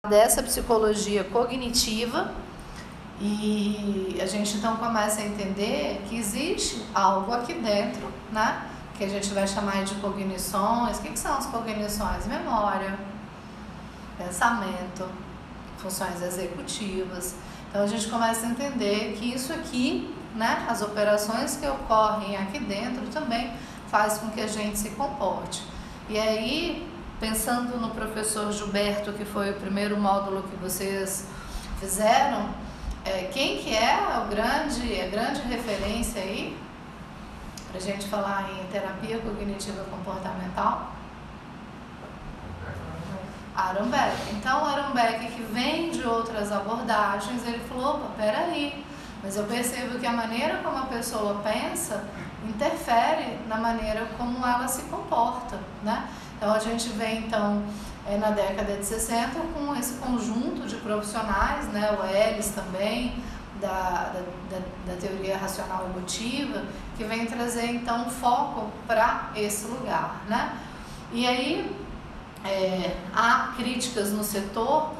dessa psicologia cognitiva e a gente então começa a entender que existe algo aqui dentro, né? Que a gente vai chamar de cognições. O que são as cognições? Memória, pensamento, funções executivas. Então a gente começa a entender que isso aqui, né? As operações que ocorrem aqui dentro também faz com que a gente se comporte. E aí, pensando no professor Gilberto, que foi o primeiro módulo que vocês fizeram, quem que é a grande referência aí para a gente falar em terapia cognitiva comportamental? Aaron Beck. Então, Aaron Beck, que vem de outras abordagens, ele falou, opa, peraí, mas eu percebo que a maneira como a pessoa pensa interfere na maneira como ela se comporta, né? Então a gente vem então na década de 60 com esse conjunto de profissionais, né? O Ellis também, da teoria racional emotiva, que vem trazer então foco para esse lugar, né? E aí há críticas no setor,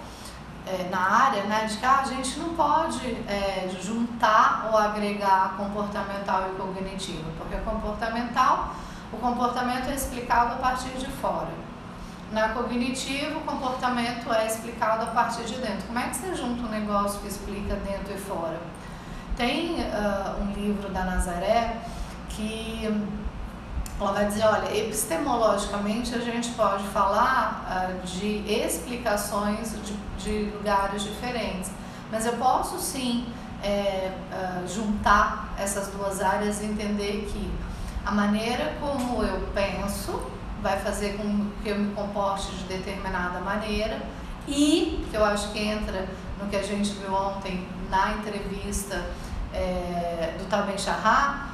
na área, né, de que a gente não pode juntar ou agregar comportamental e cognitivo, porque o comportamento é explicado a partir de fora. Na cognitivo, o comportamento é explicado a partir de dentro. Como é que você junta um negócio que explica dentro e fora? Tem um livro da Nazaré que ela vai dizer, olha, epistemologicamente a gente pode falar de explicações de lugares diferentes, mas eu posso sim juntar essas duas áreas e entender que a maneira como eu penso vai fazer com que eu me comporte de determinada maneira e, que eu acho que entra no que a gente viu ontem na entrevista do Tal Ben-Shahar,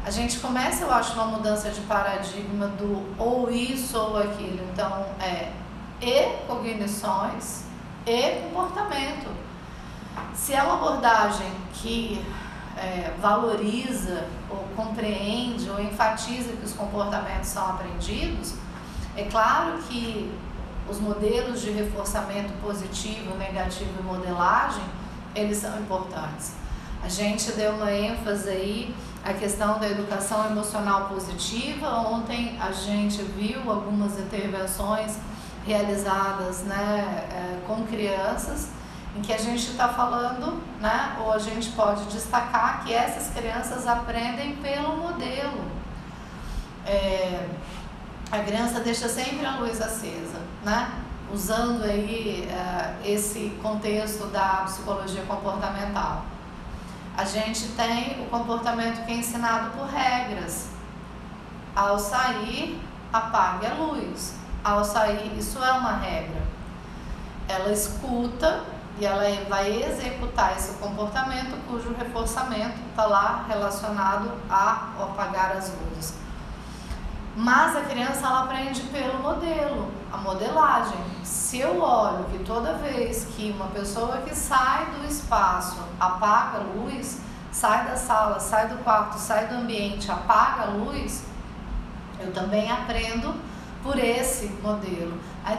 a gente começa, eu acho, uma mudança de paradigma do ou isso ou aquilo. Então, e cognições e comportamento. Se é uma abordagem que valoriza ou compreende ou enfatiza que os comportamentos são aprendidos, é claro que os modelos de reforçamento positivo, negativo e modelagem, eles são importantes. A gente deu uma ênfase aí à questão da educação emocional positiva. Ontem a gente viu algumas intervenções realizadas, né, com crianças, em que a gente está falando, né, ou a gente pode destacar que essas crianças aprendem pelo modelo. A criança deixa sempre a luz acesa, né, usando aí esse contexto da psicologia comportamental. A gente tem o comportamento que é ensinado por regras. Ao sair, apague a luz. Ao sair, isso é uma regra. Ela escuta e ela vai executar esse comportamento cujo reforçamento está lá relacionado ao apagar as luzes. Mas a criança, ela aprende pelo modelo, a modelagem. Se eu olho que toda vez que uma pessoa que sai do espaço apaga a luz, sai da sala, sai do quarto, sai do ambiente, apaga a luz, eu também aprendo por esse modelo. Aí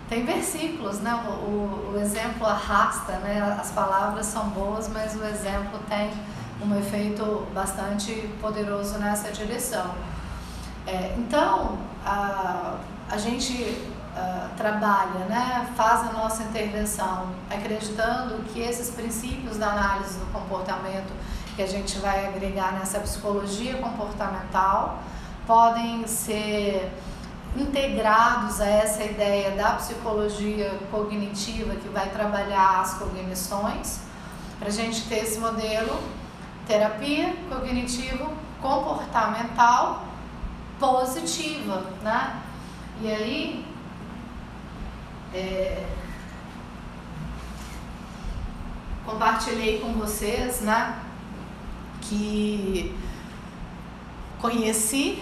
tem versículos, né? O exemplo arrasta, né? As palavras são boas, mas o exemplo tem um efeito bastante poderoso nessa direção. Então, a gente trabalha, né? Faz a nossa intervenção acreditando que esses princípios da análise do comportamento que a gente vai agregar nessa psicologia comportamental podem ser integrados a essa ideia da psicologia cognitiva que vai trabalhar as cognições, para a gente ter esse modelo terapia cognitivo comportamental positiva, né? E aí compartilhei com vocês, né, que conheci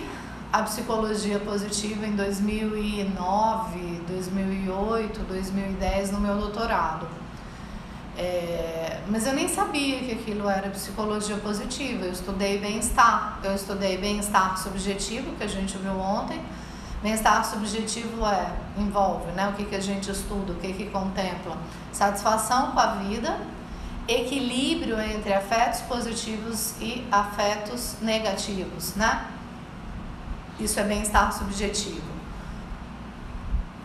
a psicologia positiva em 2009, 2008, 2010 no meu doutorado. Mas eu nem sabia que aquilo era psicologia positiva. Eu estudei bem-estar subjetivo, que a gente viu ontem, Bem-estar subjetivo envolve, né, o que a gente estuda, o que contempla. Satisfação com a vida, equilíbrio entre afetos positivos e afetos negativos, né? Isso é bem-estar subjetivo.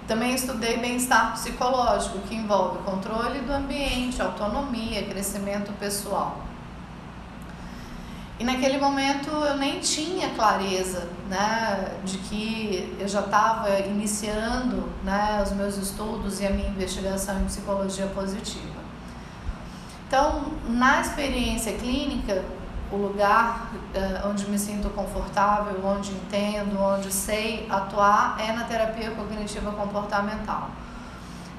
Também estudei bem-estar psicológico, que envolve controle do ambiente, autonomia, crescimento pessoal. E naquele momento eu nem tinha clareza, né, de que eu já estava iniciando, né, os meus estudos e a minha investigação em psicologia positiva. Então, na experiência clínica, o lugar onde me sinto confortável, onde entendo, onde sei atuar é na terapia cognitiva comportamental.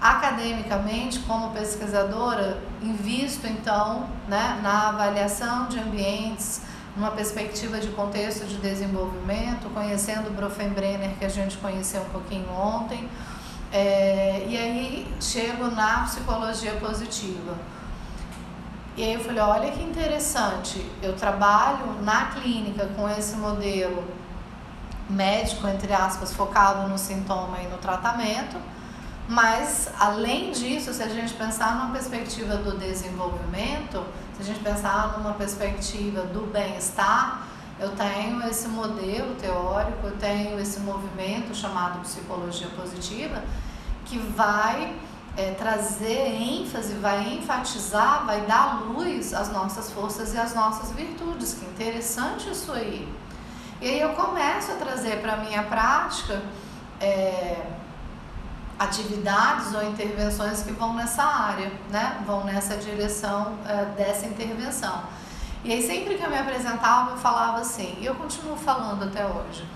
Academicamente, como pesquisadora, invisto então, né, na avaliação de ambientes, numa perspectiva de contexto de desenvolvimento, conhecendo o Bronfenbrenner, que a gente conheceu um pouquinho ontem, e aí chego na psicologia positiva. E aí eu falei, olha que interessante, eu trabalho na clínica com esse modelo médico, entre aspas, focado no sintoma e no tratamento, mas além disso, se a gente pensar numa perspectiva do desenvolvimento, se a gente pensar numa perspectiva do bem-estar, eu tenho esse modelo teórico, eu tenho esse movimento chamado psicologia positiva, que vai trazer ênfase, vai enfatizar, vai dar luz às nossas forças e às nossas virtudes. Que interessante isso aí. E aí eu começo a trazer para a minha prática atividades ou intervenções que vão nessa área, né? Vão nessa direção dessa intervenção. E aí sempre que eu me apresentava eu falava assim, e eu continuo falando até hoje,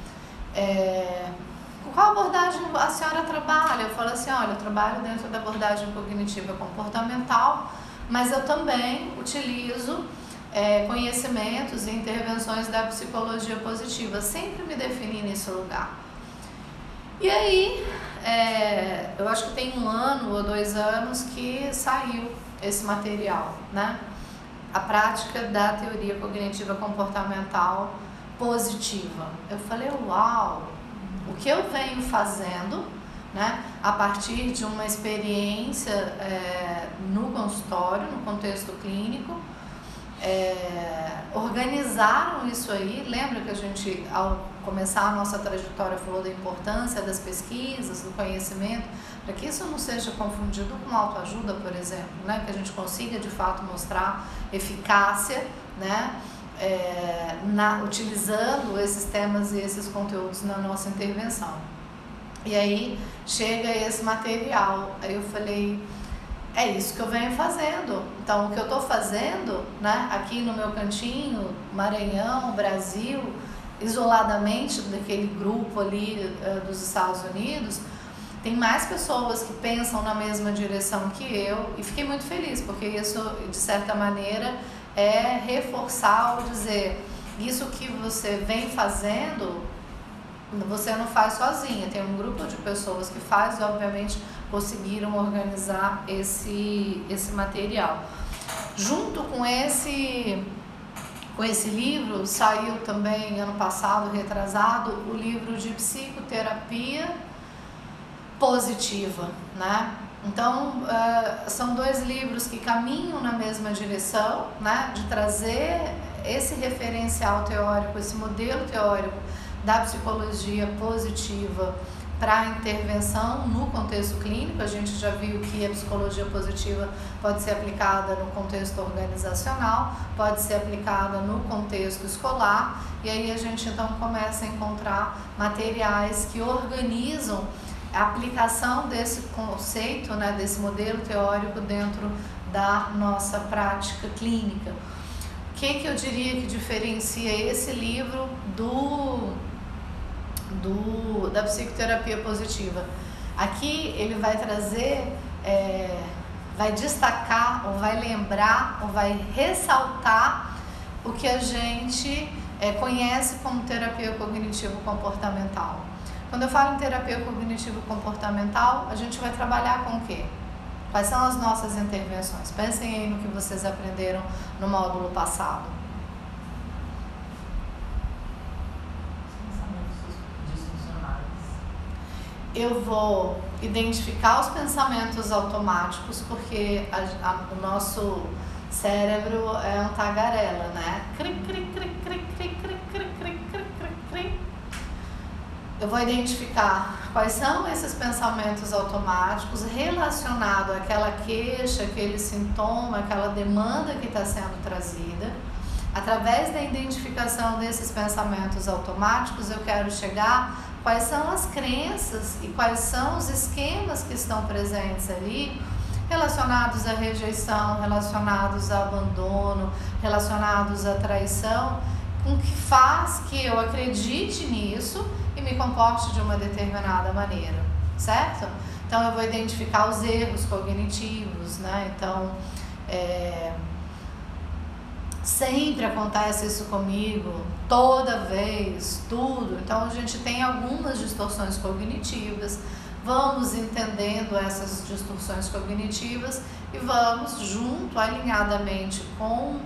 qual abordagem a senhora trabalha? Eu falo assim, olha, eu trabalho dentro da abordagem cognitiva comportamental, mas eu também utilizo conhecimentos e intervenções da psicologia positiva, sempre me defini nesse lugar. E aí, eu acho que tem 1 ano ou 2 anos que saiu esse material, né? A prática da teoria cognitiva comportamental positiva. Eu falei, uau! O que eu venho fazendo, né, a partir de uma experiência no consultório, no contexto clínico, organizaram isso aí. Lembra que a gente, ao começar a nossa trajetória, falou da importância das pesquisas, do conhecimento, para que isso não seja confundido com autoajuda, por exemplo, né, que a gente consiga de fato mostrar eficácia, né, utilizando esses temas e esses conteúdos na nossa intervenção. E aí chega esse material, aí eu falei, é isso que eu venho fazendo. Então o que eu estou fazendo, né, aqui no meu cantinho, Maranhão, Brasil, isoladamente daquele grupo ali dos Estados Unidos, tem mais pessoas que pensam na mesma direção que eu, e fiquei muito feliz, porque isso, de certa maneira, é reforçar ou dizer, isso que você vem fazendo, você não faz sozinha, tem um grupo de pessoas que faz, e obviamente conseguiram organizar esse material. Junto com esse livro, saiu também ano passado, retrasado, o livro de psicoterapia positiva, né? Então, são 2 livros que caminham na mesma direção, né, de trazer esse referencial teórico, esse modelo teórico da psicologia positiva para a intervenção no contexto clínico. A gente já viu que a psicologia positiva pode ser aplicada no contexto organizacional, pode ser aplicada no contexto escolar, e aí a gente então começa a encontrar materiais que organizam a aplicação desse conceito, né, desse modelo teórico dentro da nossa prática clínica. O que eu diria que diferencia esse livro da psicoterapia positiva? Aqui ele vai trazer, vai destacar, ou vai lembrar, ou vai ressaltar o que a gente conhece como terapia cognitivo-comportamental. Quando eu falo em terapia cognitivo-comportamental, a gente vai trabalhar com o quê? Quais são as nossas intervenções? Pensem aí no que vocês aprenderam no módulo passado. Pensamentos disfuncionais. eu vou identificar os pensamentos automáticos, porque o nosso cérebro é um tagarela, né? Cri, cri, cri, cri, cri, cri, cri, cri, cri, cri, cri. Eu vou identificar quais são esses pensamentos automáticos relacionados àquela queixa, aquele sintoma, aquela demanda que está sendo trazida. Através da identificação desses pensamentos automáticos, eu quero chegar quais são as crenças e quais são os esquemas que estão presentes ali, relacionados à rejeição, relacionados ao abandono, relacionados à traição, com que faz que eu acredite nisso e me comporte de uma determinada maneira, certo? Então eu vou identificar os erros cognitivos, né? Então, sempre acontece isso comigo, toda vez, tudo. Então a gente tem algumas distorções cognitivas, vamos entendendo essas distorções cognitivas e vamos junto, alinhadamente com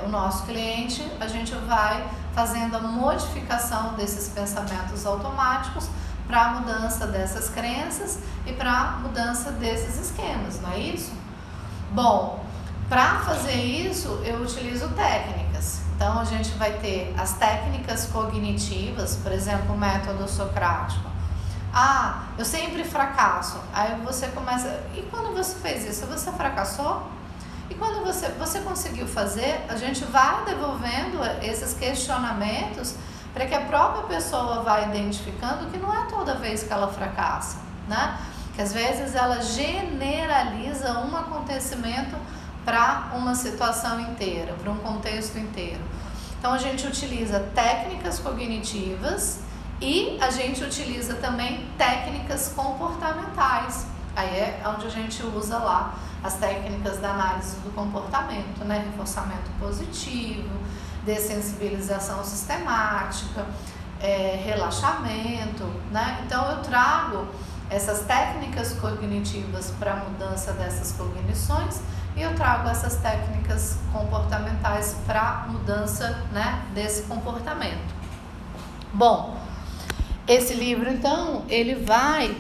o nosso cliente, a gente vai fazendo a modificação desses pensamentos automáticos para a mudança dessas crenças e para a mudança desses esquemas, não é isso? Bom, para fazer isso, eu utilizo técnicas. Então, a gente vai ter as técnicas cognitivas, por exemplo, o método socrático. Ah, eu sempre fracasso. Aí você começa... E quando você fez isso, você fracassou? E quando você conseguiu fazer, a gente vai devolvendo esses questionamentos para que a própria pessoa vá identificando que não é toda vez que ela fracassa, né? Que às vezes ela generaliza um acontecimento para uma situação inteira, para um contexto inteiro. Então a gente utiliza técnicas cognitivas e a gente utiliza também técnicas comportamentais. Aí é onde a gente usa lá as técnicas da análise do comportamento, né? Reforçamento positivo, dessensibilização sistemática, relaxamento, né? Então eu trago essas técnicas cognitivas para a mudança dessas cognições e eu trago essas técnicas comportamentais para a mudança, né, desse comportamento. Bom, esse livro então, ele vai